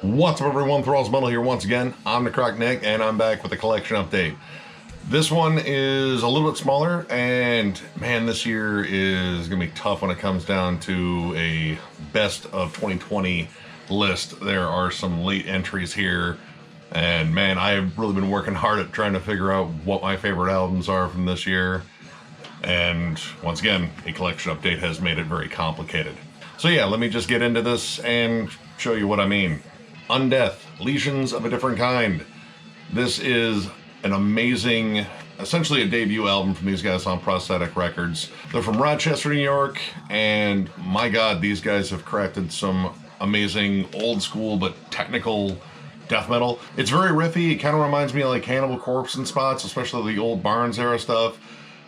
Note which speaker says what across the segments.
Speaker 1: What's up everyone, Thralls Metal here once again. I'm Necrotic, and I'm back with a collection update. This one is a little bit smaller, and man, this year is going to be tough when it comes down to a best of 2020 list. There are some late entries here, and man, I've really been working hard at trying to figure out what my favorite albums are from this year. And once again, a collection update has made it very complicated. So yeah, let me just get into this and show you what I mean. Undeath Lesions of a Different Kind. This is an amazing, essentially a debut album from these guys on Prosthetic Records. They're from Rochester, New York, and my god, these guys have crafted some amazing old school but technical death metal. It's very riffy. It kind of reminds me of like Cannibal Corpse in spots, especially the old Barnes era stuff.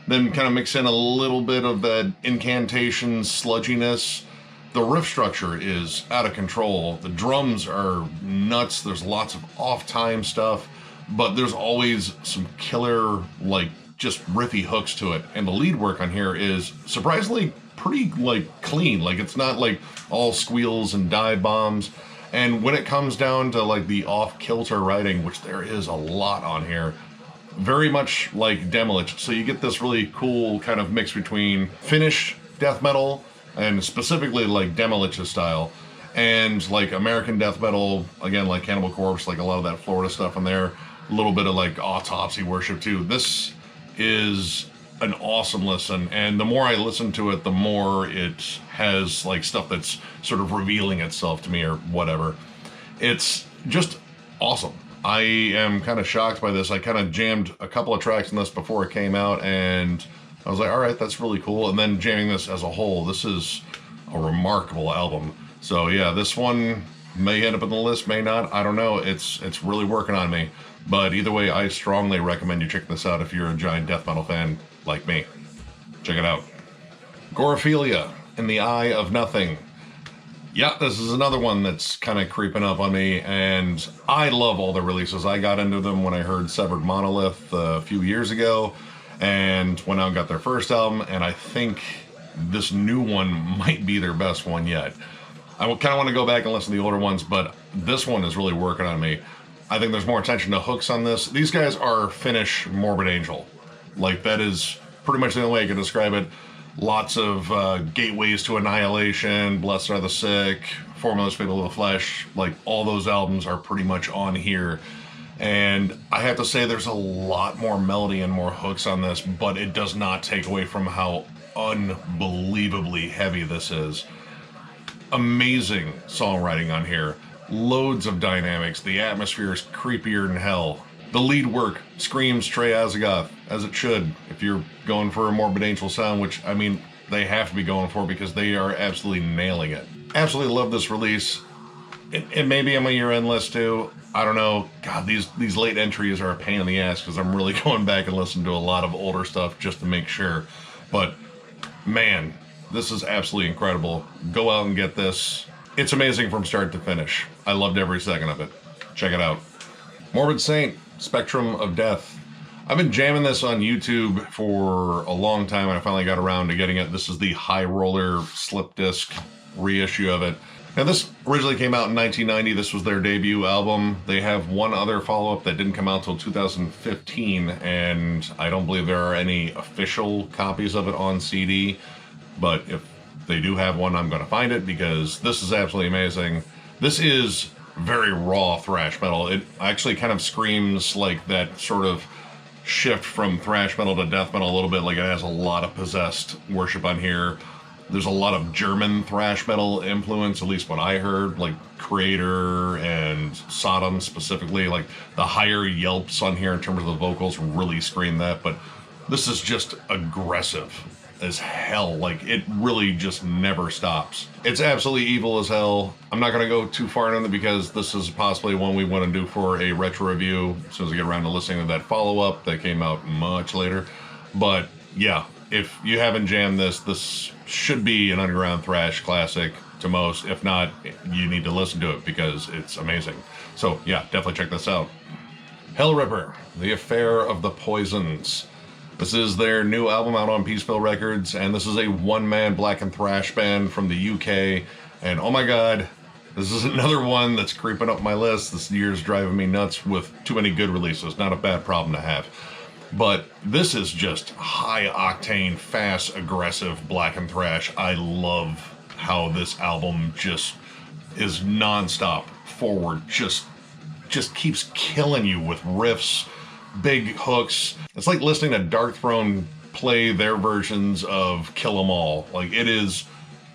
Speaker 1: Then kind of mix in a little bit of that incantation sludginess. The riff structure is out of control. The drums are nuts. There's lots of off-time stuff, but there's always some killer, like, just riffy hooks to it. And the lead work on here is surprisingly pretty, like, clean. Like, it's not, like, all squeals and dive bombs. And when it comes down to, like, the off-kilter writing, which there is a lot on here, very much like Demilich. So you get this really cool kind of mix between Finnish death metal and specifically like Demolich's style, and like American death metal, again like Cannibal Corpse, like a lot of that Florida stuff in there, a little bit of like autopsy worship too. This is an awesome listen, and the more I listen to it, the more it has like stuff that's sort of revealing itself to me or whatever. It's just awesome. I am kind of shocked by this. I kind of jammed a couple of tracks in this before it came out, and I was like, all right, that's really cool. And then jamming this as a whole, this is a remarkable album. So yeah, this one may end up in the list, may not. I don't know. It's really working on me. But either way, I strongly recommend you check this out if you're a giant death metal fan like me. Check it out. Gorophilia, In the Eye of Nothing. Yeah, this is another one that's kind of creeping up on me, and I love all the releases. I got into them when I heard Severed Monolith a few years ago, and went out and got their first album, and I think this new one might be their best one yet. I kind of want to go back and listen to the older ones, but this one is really working on me. I think there's more attention to hooks on this. These guys are Finnish Morbid Angel. Like, that is pretty much the only way I can describe it. Lots of gateways to annihilation, Blessed Are the Sick, Formless Fatal of the Flesh. Like, all those albums are pretty much on here. And I have to say there's a lot more melody and more hooks on this, but it does not take away from how unbelievably heavy this is. Amazing songwriting on here. Loads of dynamics. The atmosphere is creepier than hell. The lead work screams Trey Azagoth, as it should, if you're going for a Morbid Angel sound, which, I mean, they have to be going for because they are absolutely nailing it. Absolutely love this release. It may be on my year-end list too. I don't know. God, these late entries are a pain in the ass because I'm really going back and listening to a lot of older stuff just to make sure. But man, this is absolutely incredible. Go out and get this. It's amazing from start to finish. I loved every second of it. Check it out. Morbid Saint, Spectrum of Death. I've been jamming this on YouTube for a long time, and I finally got around to getting it. This is the High Roller slip disc reissue of it. Now, this originally came out in 1990. This was their debut album. They have one other follow-up that didn't come out until 2015, and I don't believe there are any official copies of it on CD, but if they do have one, I'm going to find it because this is absolutely amazing. This is very raw thrash metal. It actually kind of screams like that sort of shift from thrash metal to death metal a little bit. Like, it has a lot of possessed worship on here. There's a lot of German thrash metal influence, at least what I heard, like Creator and Sodom specifically. Like, the higher yelps on here in terms of the vocals really scream that, but this is just aggressive as hell. Like, it really just never stops. It's absolutely evil as hell. I'm not going to go too far into it because this is possibly one we want to do for a retro review as soon as I get around to listening to that follow-up that came out much later. But yeah, if you haven't jammed this, this should be an underground thrash classic to most. If not, you need to listen to it because it's amazing. So yeah, definitely check this out. Hellripper, The Affair of the Poisons. This is their new album out on Peaceville Records, and this is a one-man black and thrash band from the UK. And oh my god, This is another one that's creeping up my list. This year's driving me nuts with too many good releases. Not a bad problem to have. But this is just high octane, fast, aggressive black and thrash. I love how this album just is nonstop forward, just keeps killing you with riffs, big hooks. It's like listening to Dark Throne play their versions of Kill 'Em All. Like, it is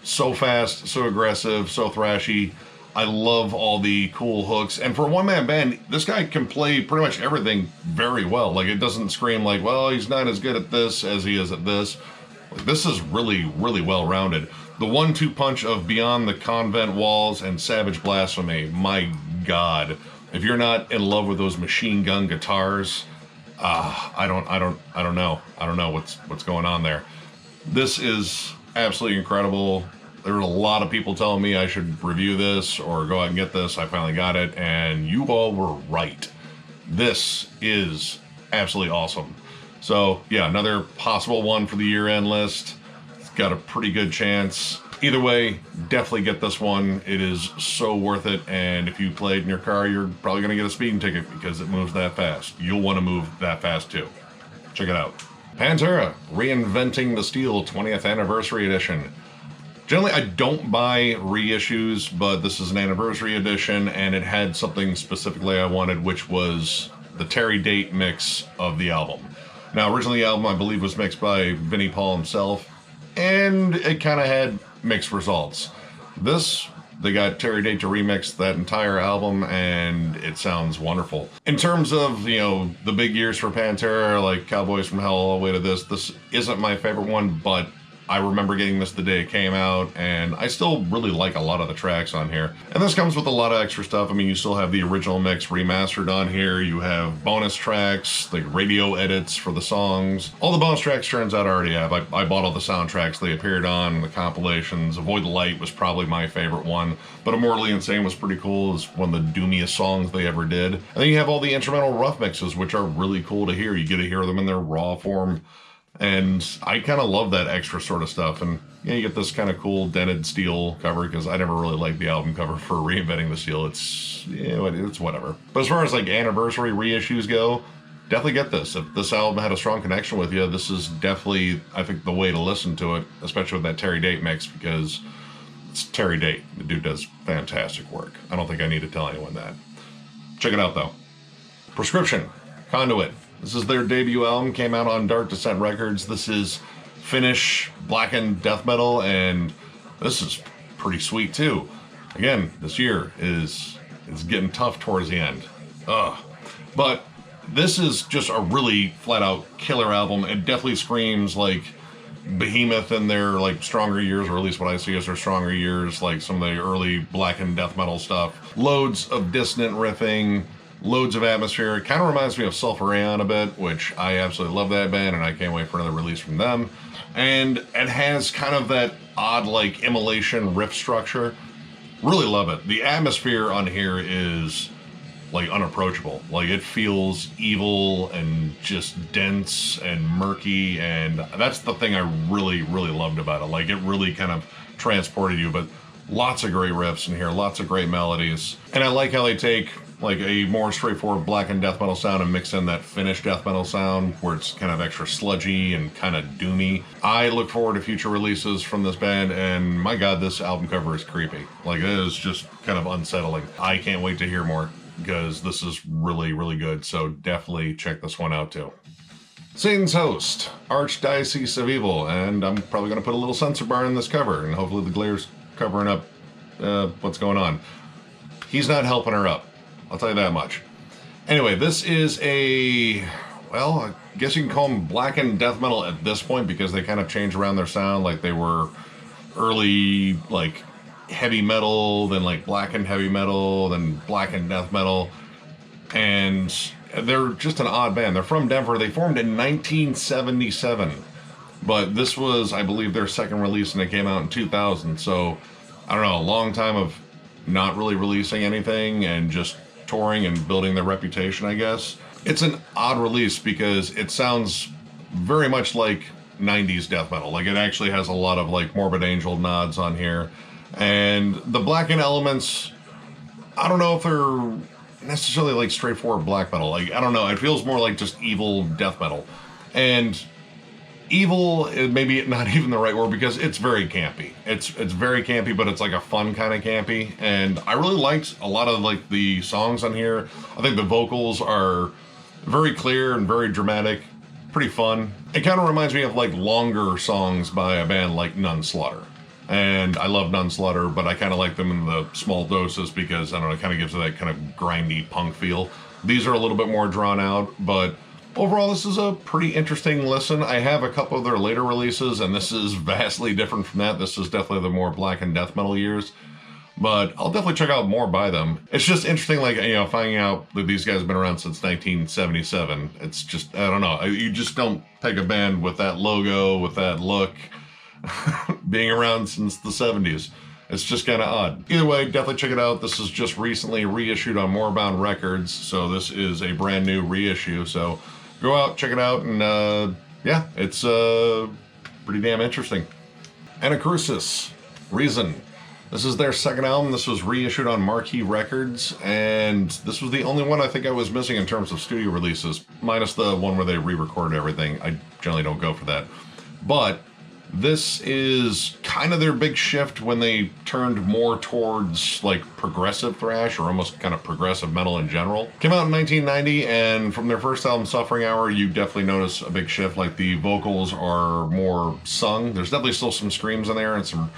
Speaker 1: so fast, so aggressive, so thrashy. I love all the cool hooks. And for a one-man band, this guy can play pretty much everything very well. Like, it doesn't scream like, well, he's not as good at this as he is at this. Like, this is really, really well-rounded. The 1-2 punch of Beyond the Convent Walls and Savage Blasphemy, my God. If you're not in love with those machine gun guitars, I don't know what's going on there. This is absolutely incredible. There were a lot of people telling me I should review this or go out and get this. I finally got it, and you all were right. This is absolutely awesome. So yeah, another possible one for the year-end list. It's got a pretty good chance. Either way, definitely get this one. It is so worth it, and if you play it in your car, you're probably going to get a speeding ticket because it moves that fast. You'll want to move that fast too. Check it out. Pantera, Reinventing the Steel 20th Anniversary Edition. Generally, I don't buy reissues, but this is an anniversary edition, and it had something specifically I wanted, which was the Terry Date mix of the album. Now, originally the album, I believe, was mixed by Vinnie Paul himself, and it kind of had mixed results. This, they got Terry Date to remix that entire album, and it sounds wonderful. In terms of, you know, the big years for Pantera, like Cowboys from Hell all the way to this isn't my favorite one, but I remember getting this the day it came out, and I still really like a lot of the tracks on here. And this comes with a lot of extra stuff. I mean, you still have the original mix remastered on here. You have bonus tracks, like radio edits for the songs. All the bonus tracks, turns out, I already have. I bought all the soundtracks they appeared on, the compilations. Avoid the Light was probably my favorite one, but Immortally Insane was pretty cool. It's one of the doomiest songs they ever did. And then you have all the instrumental rough mixes, which are really cool to hear. You get to hear them in their raw form. And I kind of love that extra sort of stuff. And yeah, you get this kind of cool dented steel cover, because I never really liked the album cover for Reinventing the Steel. It's whatever. But as far as like anniversary reissues go, definitely get this. If this album had a strong connection with you, this is definitely, I think, the way to listen to it, especially with that Terry Date mix, because it's Terry Date. The dude does fantastic work. I don't think I need to tell anyone that. Check it out, though. Proscription Conduit. This is their debut album, came out on Dark Descent Records. This is Finnish blackened death metal, and this is pretty sweet too. Again, this year is getting tough towards the end. But this is just a really flat out killer album. It definitely screams like Behemoth in their like stronger years, or at least what I see as their stronger years, like some of the early blackened death metal stuff. Loads of dissonant riffing, loads of atmosphere. It kind of reminds me of Sulphurion a bit, which I absolutely love that band, and I can't wait for another release from them. And it has kind of that odd, like, immolation riff structure. Really love it. The atmosphere on here is, like, unapproachable. Like, it feels evil and just dense and murky, and that's the thing I really, really loved about it. Like, it really kind of transported you, but lots of great riffs in here, lots of great melodies. And I like how they take like a more straightforward blackened death metal sound and mix in that Finnish death metal sound where it's kind of extra sludgy and kind of doomy. I look forward to future releases from this band, and my God, this album cover is creepy. Like, it is just kind of unsettling. I can't wait to hear more, because this is really, really good. So definitely check this one out too. Satan's Host, Archdiocese of Evil, and I'm probably going to put a little censor bar in this cover, and hopefully the glare's covering up what's going on. He's not helping her up, I'll tell you that much. Anyway, this is a, well, I guess you can call them blackened death metal at this point, because they kind of changed around their sound. Like, they were early, like, heavy metal, then like blackened heavy metal, then blackened death metal. And they're just an odd band. They're from Denver. They formed in 1977. But this was, I believe, their second release, and it came out in 2000. So, I don't know, a long time of not really releasing anything and just touring and building their reputation, I guess. It's an odd release because it sounds very much like 90s death metal. Like, it actually has a lot of like Morbid Angel nods on here. And the blackened elements, I don't know if they're necessarily like straightforward black metal. Like, I don't know. It feels more like just evil death metal. And evil is maybe not even the right word because it's very campy. It's very campy, but it's like a fun kind of campy. And I really liked a lot of like the songs on here. I think the vocals are very clear and very dramatic, pretty fun. It kind of reminds me of like longer songs by a band like Nunslaughter. And I love Nunslaughter, but I kind of like them in the small doses because, I don't know, it kind of gives it that kind of grindy punk feel. These are a little bit more drawn out, but overall, this is a pretty interesting listen. I have a couple of their later releases, and this is vastly different from that. This is definitely the more black and death metal years, but I'll definitely check out more by them. It's just interesting, like, you know, finding out that these guys have been around since 1977. It's just, I don't know. You just don't pick a band with that logo, with that look, being around since the 70s. It's just kind of odd. Either way, definitely check it out. This is just recently reissued on Moorbound Records, so this is a brand new reissue. So go out, check it out, and yeah, it's pretty damn interesting. Anacrusis Reason. This is their second album. This was reissued on Marquee Records, and this was the only one I think I was missing in terms of studio releases, minus the one where they re-recorded everything. I generally don't go for that. But this is kind of their big shift when they turned more towards like progressive thrash or almost kind of progressive metal in general. Came out in 1990, and from their first album, Suffering Hour, you definitely notice a big shift. Like the vocals are more sung. There's definitely still some screams in there and some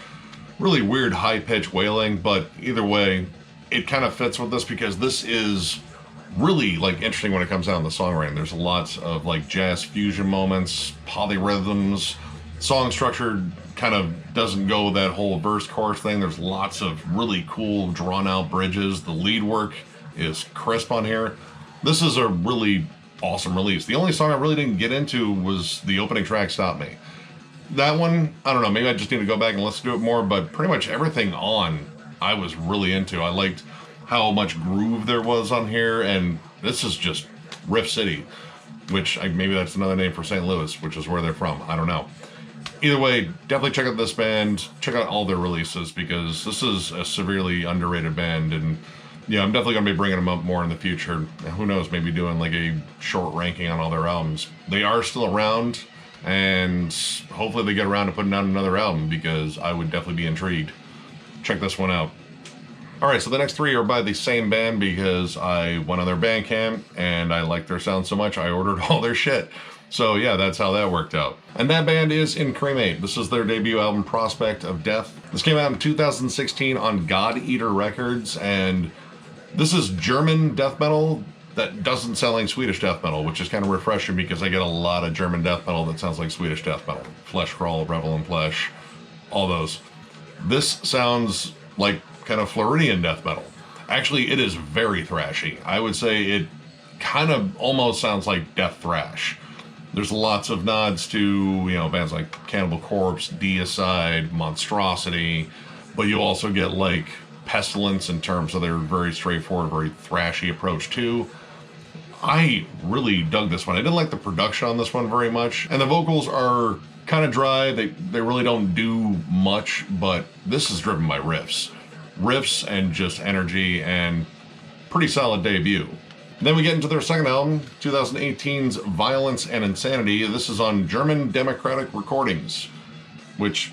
Speaker 1: really weird high-pitched wailing, but either way, it kind of fits with this because this is really like interesting when it comes down to the songwriting. There's lots of like jazz fusion moments, polyrhythms. Song structure kind of doesn't go with that whole verse chorus thing. There's lots of really cool drawn out bridges. The lead work is crisp on here. This is a really awesome release. The only song I really didn't get into was the opening track, Stop Me. That one, I don't know, maybe I just need to go back and listen to it more, but pretty much everything on I was really into. I liked how much groove there was on here, and this is just Riff City, which maybe that's another name for St. Louis, which is where they're from. I don't know. Either way, definitely check out this band. Check out all their releases because this is a severely underrated band, and yeah, I'm definitely going to be bringing them up more in the future. Who knows, maybe doing like a short ranking on all their albums. They are still around, and hopefully they get around to putting out another album because I would definitely be intrigued. Check this one out. Alright, so the next three are by the same band because I went on their Bandcamp and I liked their sound so much I ordered all their shit. So yeah, that's how that worked out. And that band is Incremate. This is their debut album, Prospect of Death. This came out in 2016 on God Eater Records, and this is German death metal that doesn't sound like Swedish death metal, which is kind of refreshing because I get a lot of German death metal that sounds like Swedish death metal. Flesh Crawl, Revel in Flesh, all those. This sounds like kind of Floridian death metal. Actually, it is very thrashy. I would say it kind of almost sounds like death thrash. There's lots of nods to, you know, bands like Cannibal Corpse, Deicide, Monstrosity, but you also get like Pestilence in terms of their very straightforward, very thrashy approach too. I really dug this one. I didn't like the production on this one very much, and the vocals are kind of dry. They really don't do much, but this is driven by riffs and just energy, and pretty solid debut. Then we get into their second album, 2018's Violence and Insanity. This is on German Democratic Recordings, which,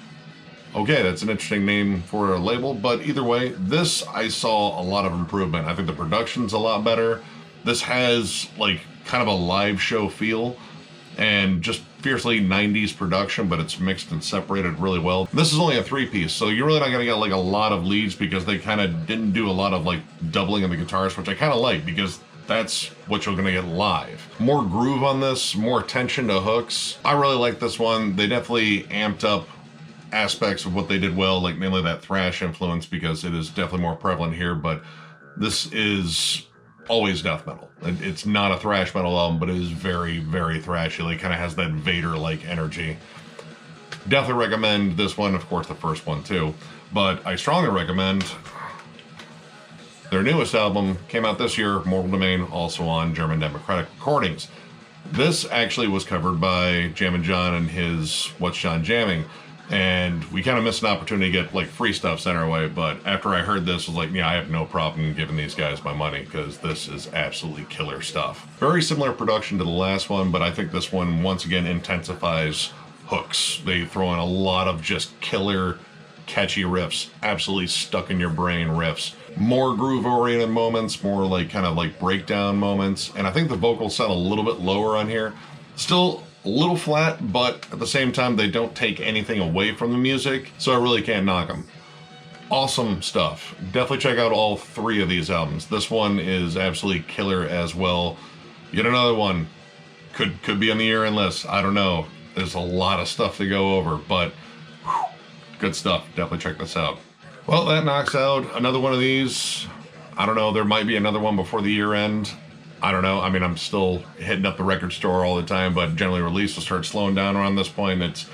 Speaker 1: okay, that's an interesting name for a label, but either way, this I saw a lot of improvement. I think the production's a lot better. This has like kind of a live show feel and just fiercely 90s production, but it's mixed and separated really well. This is only a 3-piece, so you're really not gonna get like a lot of leads because they kind of didn't do a lot of like doubling of the guitars, which I kind of like because that's what you're gonna get live. More groove on this, more attention to hooks. I really like this one. They definitely amped up aspects of what they did well, like mainly that thrash influence because it is definitely more prevalent here, but this is always death metal. It's not a thrash metal album, but it is very, very thrashy. It kind of has that Vader-like energy. Definitely recommend this one, of course the first one too, but I strongly recommend their newest album. Came out this year, Mortal Domain, also on German Democratic Recordings. This actually was covered by Jammin' John and his What's John Jamming. And we kind of missed an opportunity to get like free stuff sent our way, but after I heard this, I was like, yeah, I have no problem giving these guys my money because this is absolutely killer stuff. Very similar production to the last one, but I think this one once again intensifies hooks. They throw in a lot of just killer, catchy riffs, absolutely stuck in your brain riffs. More groove-oriented moments, more like kind of like breakdown moments, and I think the vocals sound a little bit lower on here. Still a little flat, but at the same time, they don't take anything away from the music, so I really can't knock them. Awesome stuff. Definitely check out all 3 of these albums. This one is absolutely killer as well. Yet another one could be on the year-end list. I don't know. There's a lot of stuff to go over, but whew, good stuff. Definitely check this out. Well, that knocks out another one of these. I don't know. There might be another one before the year end. I don't know. I mean, I'm still hitting up the record store all the time, but generally release will start slowing down around this point. It's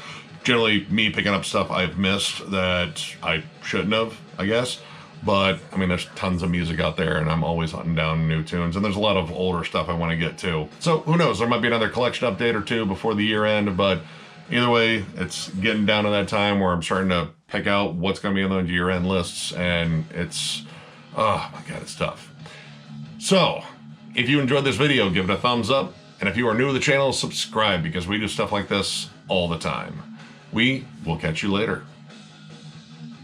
Speaker 1: generally me picking up stuff I've missed that I shouldn't have, I guess. But, I mean, there's tons of music out there, and I'm always hunting down new tunes, and there's a lot of older stuff I want to get to. So, who knows? There might be another collection update or 2 before the year end, but either way, it's getting down to that time where I'm starting to pick out what's going to be on the year end lists, and it's, oh my God, it's tough. So, if you enjoyed this video, give it a thumbs up. And if you are new to the channel, subscribe because we do stuff like this all the time. We will catch you later.